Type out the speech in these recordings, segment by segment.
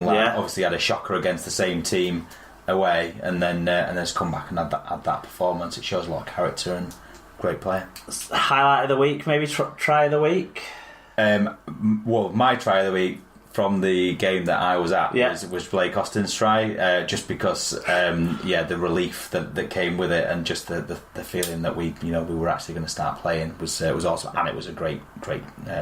Obviously had a shocker against the same team away, and then has come back and had that performance. It shows a lot of character and great player. Highlight of the week, maybe try of the week. Well, my try of the week from the game that I was at was Blake Austin's try, just because the relief that came with it, and just the feeling that we were actually going to start playing was awesome, and it was a great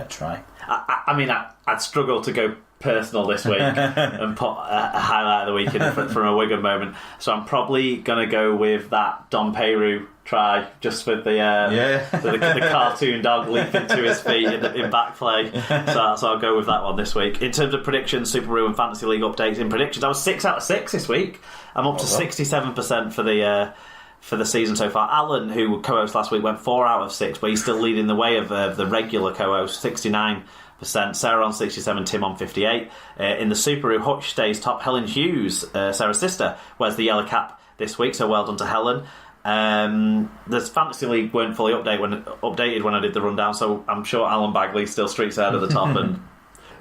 try. I mean, I'd struggle to go personal this week and put a highlight of the week in from a Wigan moment, so I'm probably going to go with that Dom Peru try, just with the cartoon dog leaping to his feet in back play. So I'll go with that one this week. In terms of predictions, Super Roo and Fantasy League updates in predictions, I was 6 out of 6 this week. I'm up to 67% for the season so far. Alan, who co-host last week, went 4 out of 6, but he's still leading the way of the regular co-host, 69%. Sarah on 67, Tim on 58. In the Super Roo, Hutch stays top. Helen Hughes, Sarah's sister, wears the yellow cap this week, so well done to Helen. The Fantasy League weren't fully updated when I did the rundown, so I'm sure Alan Bagley still streaks ahead at the top, and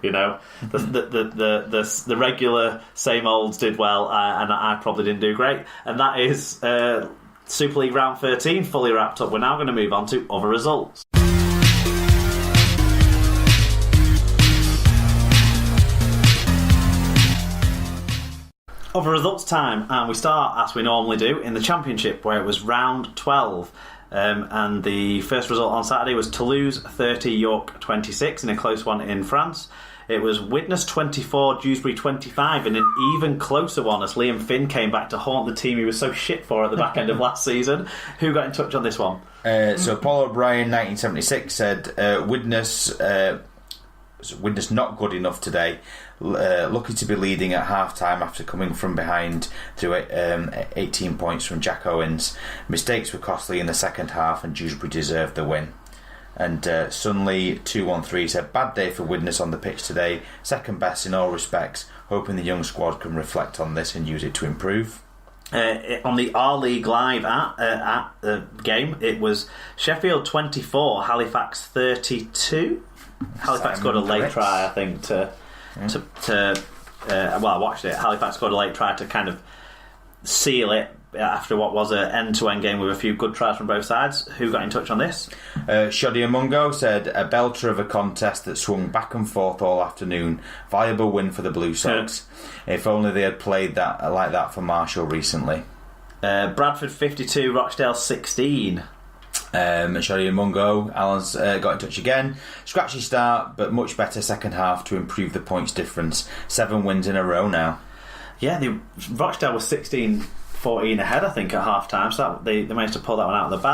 the regular same olds did well, and I probably didn't do great. And that is Super League round 13 fully wrapped up. We're now going to move on to other results. Other results time, and we start as we normally do in the Championship, where it was round 12, and the first result on Saturday was Toulouse 30, York 26 in a close one in France. It was Widnes 24, Dewsbury 25 in an even closer one as Liam Finn came back to haunt the team he was so shit for at the back end of last season. Who got in touch on this one? So Paul O'Brien 1976 said Widnes not good enough today. Lucky to be leading at half-time after coming from behind through 18 points from Jack Owens. Mistakes were costly in the second half, and Dewsbury deserved the win. And Sunley 213 said bad day for Widnes on the pitch today, second best in all respects, hoping the young squad can reflect on this and use it to improve. On the R-League Live at the game, it was Sheffield 24, Halifax 32. Halifax scored a late try, I think, I watched it. Halifax scored a late try to kind of seal it after what was an end-to-end game with a few good tries from both sides. Who got in touch on this? Shoddy Amungo said a belter of a contest that swung back and forth all afternoon. Valuable win for the Blue Sox. If only they had played that like that for Marshall recently. Bradford 52, Rochdale 16. Shoddy Mungo, Alan's got in touch again. Scratchy start, but much better second half to improve the points difference. 7 wins in a row now. Yeah, Rochdale was 16-14 ahead, I think, at half time, so they managed to pull that one out of the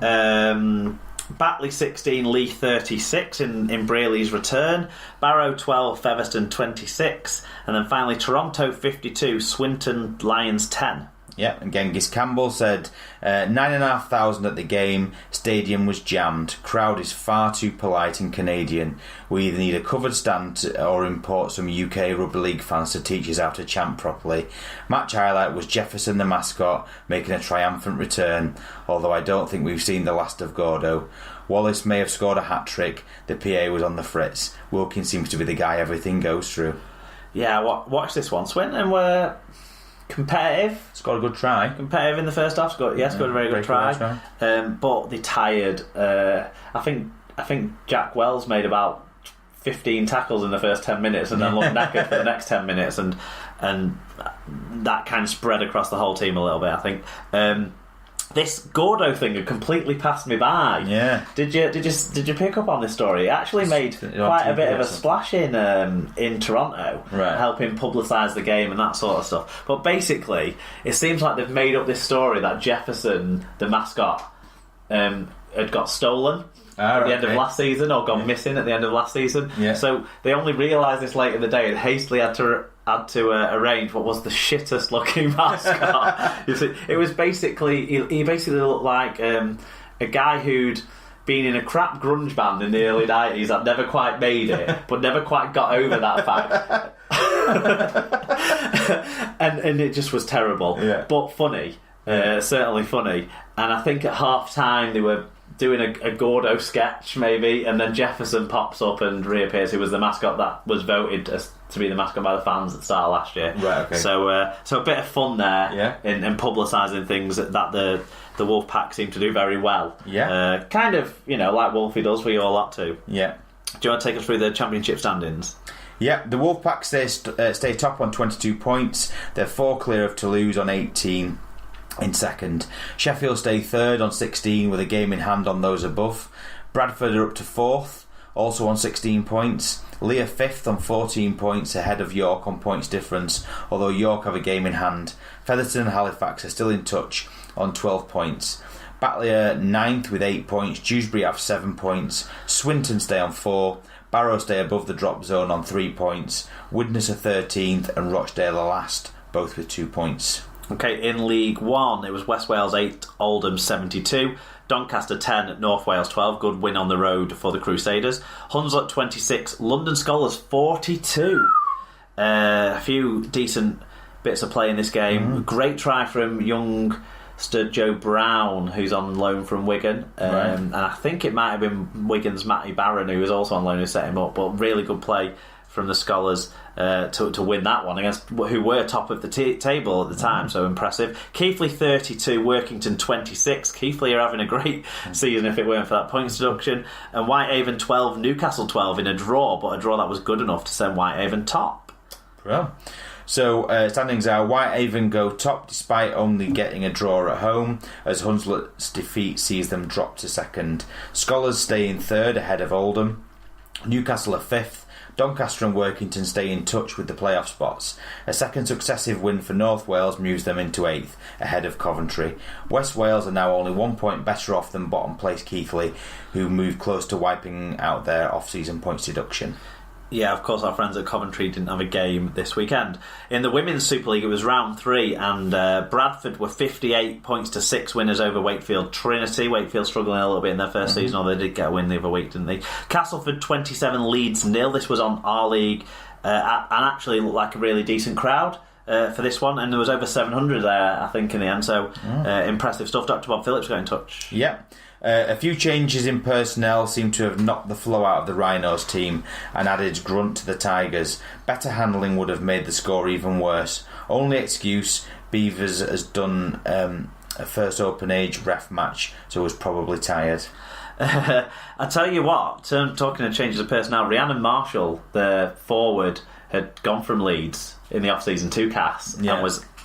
bag. Batley 16, Leigh 36 in Braley's return. Barrow 12, Featherstone 26, and then finally Toronto 52, Swinton Lions 10. Yeah, and Genghis Campbell said 9,500 at the game. Stadium was jammed. Crowd is far too polite and Canadian. We either need a covered stand or import some UK Rugby League fans to teach us how to chant properly. Match highlight was Jefferson the mascot making a triumphant return, although I don't think we've seen the last of Gordo. Wallace may have scored a hat-trick. The PA was on the fritz. Wilkins seems to be the guy everything goes through. Yeah, watch this one. Swinton were competitive. Scored a good try. Competitive in the first half. Scored a very good try. But they tired. I think Jack Wells made about 15 tackles in the first 10 minutes and then looked knackered for the next 10 minutes, and that kind of spread across the whole team a little bit, I think. This Gordo thing had completely passed me by. Yeah. Did you pick up on this story? It actually made quite a bit of a splash in Toronto, right, helping publicise the game and that sort of stuff. But basically, it seems like they've made up this story that Jefferson, the mascot, had got stolen at the end of last season, or gone missing at the end of last season. Yeah. So they only realised this late in the day and hastily had to arrange what was the shittest looking mascot. You see, it was basically he basically looked like a guy who'd been in a crap grunge band in the early 90s that never quite made it, but never quite got over that fact. and it just was terrible, but funny, certainly funny. And I think at half time they were doing a Gordo sketch maybe, and then Jefferson pops up and reappears, who was the mascot that was voted as to be the mascot by the fans at the start of last year. Right, okay. So a bit of fun there in publicising things that the Wolfpack seem to do very well. Yeah. Kind of, like Wolfie does for you all lot too. Yeah. Do you want to take us through the championship standings? Yeah, the Wolfpack stay top on 22 points. They're 4 clear of Toulouse on 18 in second. Sheffield stay third on 16 with a game in hand on those above. Bradford are up to 4th, also on 16 points. Leigh are 5th on 14 points, ahead of York on points difference, although York have a game in hand. Featherstone and Halifax are still in touch on 12 points. Batley are 9th with 8 points. Dewsbury have 7 points. Swinton stay on 4. Barrow stay above the drop zone on 3 points. Widnes are 13th and Rochdale are last, both with 2 points. Okay, in League One, it was West Wales 8, Oldham 72, Doncaster 10, North Wales 12. Good win on the road for the Crusaders. Hunslet 26, London Scholars 42. A few decent bits of play in this game. Great try from young Joe Brown, who's on loan from Wigan, and I think it might have been Wigan's Matty Barron, who was also on loan, who set him up. But really good play from the Scholars to win that one against who were top of the table at the time. So impressive. Keighley 32, Workington 26. Keighley are having a great season if it weren't for that points deduction. And Whitehaven 12, Newcastle 12 in a draw, but a draw that was good enough to send Whitehaven top. Well. So standings are Whitehaven go top despite only getting a draw at home, as Hunslet's defeat sees them drop to second. Scholars stay in third ahead of Oldham. Newcastle are 5th. Doncaster and Workington stay in touch with the playoff spots. A second successive win for North Wales moves them into 8th ahead of Coventry. West Wales are now only 1 point better off than bottom place Keighley, who move close to wiping out their off-season points deduction. Yeah, of course, our friends at Coventry didn't have a game this weekend. In the Women's Super League, it was round 3, and Bradford were 58 points to 6 winners over Wakefield Trinity. Wakefield struggling a little bit in their first season, although they did get a win the other week, didn't they? Castleford 27, Leeds 0. This was on our league, and actually looked like a really decent crowd for this one, and there was over 700 there, I think, in the end. So impressive stuff. Dr. Bob Phillips got in touch. Yeah. A few changes in personnel seem to have knocked the flow out of the Rhinos team and added grunt to the Tigers. Better handling would have made the score even worse. Only excuse, Beavers has done a first open age ref match, so was probably tired. I tell you what, talking of changes of personnel, Rhiannon Marshall, the forward, had gone from Leeds in the off-season to Cass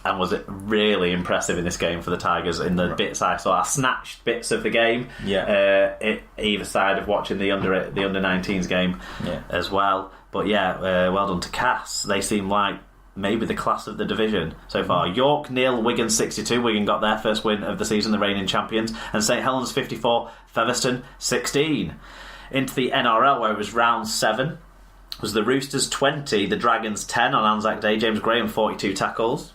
and was really impressive in this game for the Tigers. In the bits I saw, I snatched bits of the game. Either side of watching the under 19s game as well. But well done to Cass. They seem like maybe the class of the division so far. York 0, Wigan 62. Wigan got their first win of the season, the reigning champions. And St Helens 54, Featherstone 16. Into the NRL, where it was round 7. Was the Roosters 20, the Dragons 10 on Anzac Day. James Graham 42 tackles.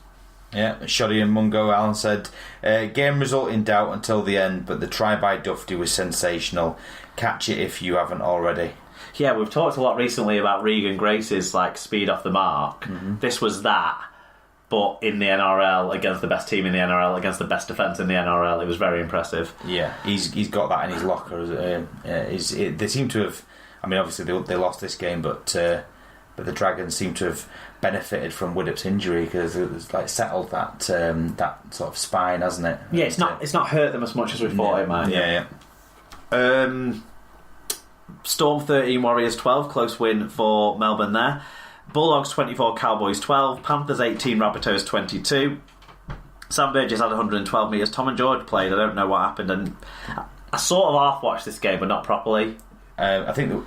Yeah, Shoddy and Mungo Allen said, game result in doubt until the end, but the try by Dufty was sensational. Catch it if you haven't already. Yeah, we've talked a lot recently about Regan Grace's speed off the mark. This was that, but in the NRL, against the best team in the NRL, against the best defence in the NRL. It was very impressive. Yeah, he's got that in his locker. They seem to have, I mean, obviously they lost this game, but the Dragons seem to have benefited from Widdop's injury because it's settled that sort of spine, hasn't it? Yeah, it's not hurt them as much as we thought it might. Yeah. Storm 13, Warriors 12, close win for Melbourne there. Bulldogs 24, Cowboys 12, Panthers 18, Rabbitohs 22. Sam Burgess had 112 metres. Tom and George played. I don't know what happened, and I sort of half watched this game, but not properly. I think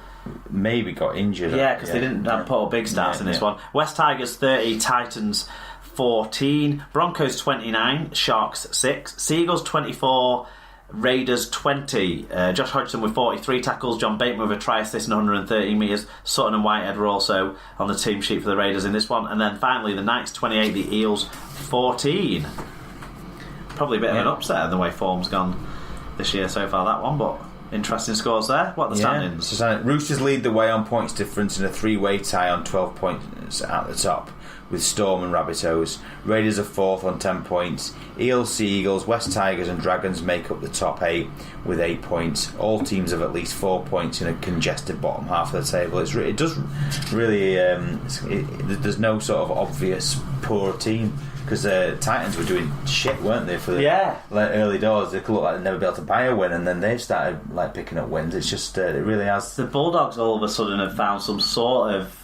maybe got injured. Yeah, because they didn't put big stats in this one. West Tigers 30, Titans 14, Broncos 29, Sharks 6, Seagulls 24, Raiders 20. Josh Hodgson with 43 tackles, John Bateman with a try assist and 113 metres. Sutton and Whitehead were also on the team sheet for the Raiders in this one. And then finally the Knights 28, the Eels 14. Probably a bit of an upset in the way form's gone this year so far, that one, but interesting scores there. What are the standings? So Roosters lead the way on points difference in a 3-way tie on 12 points at the top, with Storm and Rabbitohs. Raiders are 4th on 10 points. Eels, Sea Eagles, West Tigers and Dragons make up the top 8 with 8 points. All teams have at least 4 points in a congested bottom half of the table. It does really... there's no sort of obvious poor team, because the Titans were doing shit, weren't they, for the early doors. They could look like they'd never be able to buy a win, and then they've started like picking up wins. It's just it really has. The Bulldogs all of a sudden have found some sort of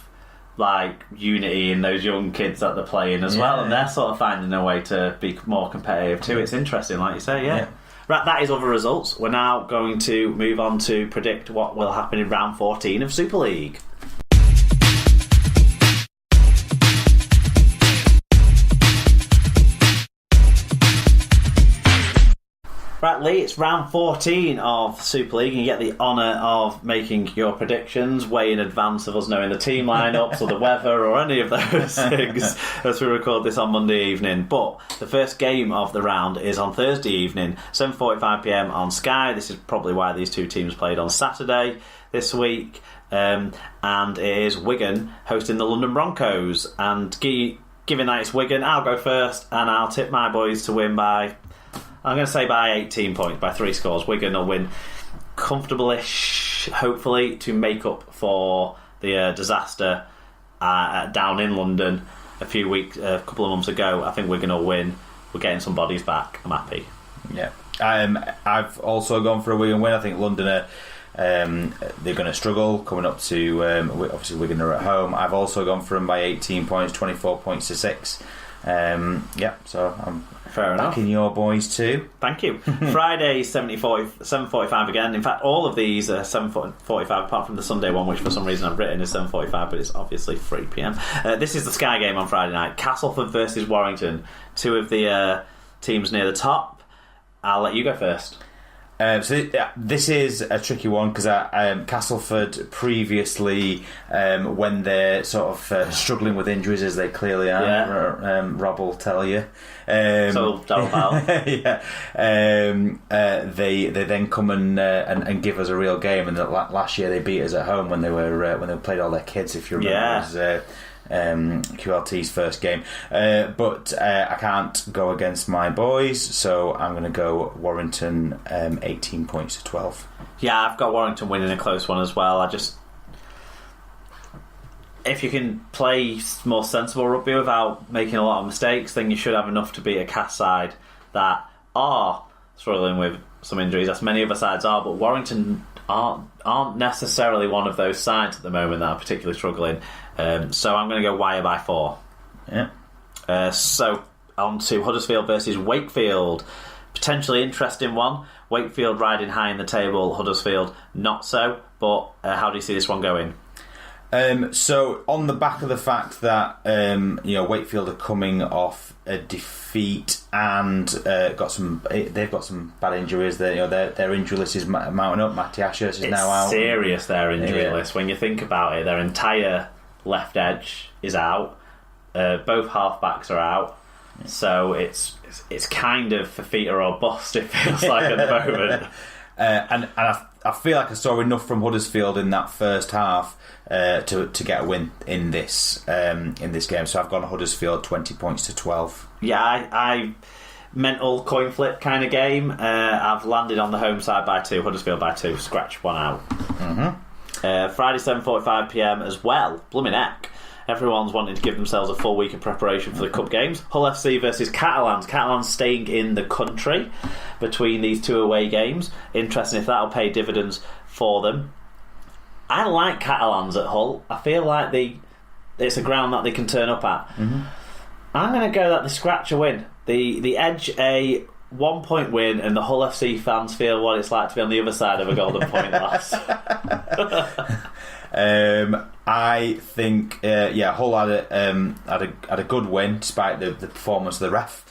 like unity in those young kids that they're playing as well, and they're sort of finding a way to be more competitive too. It's interesting, like you say. Right, that is other results. We're now going to move on to predict what will happen in round 14 of Super League. Right, Leigh, it's round 14 of Super League, and you get the honour of making your predictions way in advance of us knowing the team lineups or the weather or any of those things as we record this on Monday evening. But the first game of the round is on Thursday evening, 7:45pm on Sky. This is probably why these two teams played on Saturday this week. And it is Wigan hosting the London Broncos. And given that it's Wigan, I'll go first, and I'll tip my boys to win by... I'm going to say by 18 points, by 3 scores. Wigan will win comfortable-ish, hopefully, to make up for the disaster down in London a couple of months ago. I think Wigan will win. We're getting some bodies back. I'm happy. Yeah. I've also gone for a Wigan win. I think London are... they're going to struggle coming up to... obviously, Wigan are at home. I've also gone for them by 18 points, 24 points to 6. So I'm... Fair enough. Backing your boys too. Thank you. Friday, 7:45 again. In fact, all of these are 7:45, apart from the Sunday one, which for some reason I've written is 7:45, but it's obviously 3pm. This is the Sky game on Friday night. Castleford versus Warrington. Two of the teams near the top. I'll let you go first. This is a tricky one because Castleford previously, when they're sort of struggling with injuries, as they clearly are, Rob will tell you. So don't they then come and give us a real game. And last year they beat us at home when they played all their kids. If you remember, it was, QLT's first game, but I can't go against my boys, so I'm going to go Warrington 18 points to 12. Yeah, I've got Warrington winning a close one as well. If you can play more sensible rugby without making a lot of mistakes, then you should have enough to beat a Cass side that are struggling with some injuries, as many other sides are, but Warrington aren't necessarily one of those sides at the moment that are particularly struggling. So I'm going to go Wire by 4. Yeah. So on to Huddersfield versus Wakefield. Potentially interesting one. Wakefield riding high in the table, Huddersfield not so. But how do you see this one going? So on the back of the fact that Wakefield are coming off a defeat and they've got some bad injuries. Their injury list is mounting up. Matty Ashurst is now out. It's serious, their injury list. When you think about it, their entire left edge is out. Both halfbacks are out. So it's kind of Fafita or bust, it feels like at the moment. And I feel like I saw enough from Huddersfield in that first half to get a win in this game. So I've gone Huddersfield 20 points to 12. Yeah, I mental coin flip kind of game. I've landed on the home side by 2, Huddersfield by 2. Scratch one out. Mm-hmm. Friday 7:45pm as well. Blooming heck. Everyone's wanting to give themselves a full week of preparation for the Cup games. Hull FC versus Catalans. Catalans staying in the country between these two away games. Interesting if that'll pay dividends for them. I like Catalans at Hull. I feel like it's a ground that they can turn up at. Mm-hmm. I'm going to go that they scratch a win. The Edge a 1 point win, and the Hull FC fans feel what it's like to be on the other side of a golden point loss. I think Hull had a good win despite the performance of the ref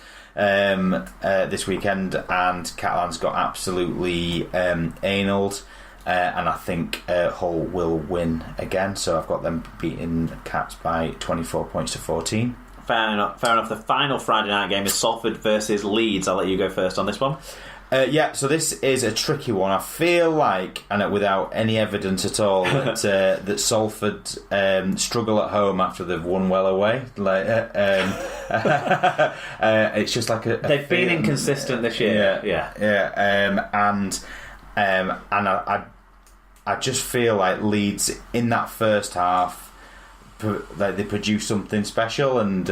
this weekend, and Catalans got absolutely analled, and I think Hull will win again. So I've got them beating Cats by 24 points to 14. Fair enough. The final Friday night game is Salford versus Leeds. I'll let you go first on this one. So this is a tricky one. I feel like, and without any evidence at all, that Salford struggle at home after they've won well away. It's just like they've been inconsistent this year. And I just feel like Leeds in that first half, like they produce something special, and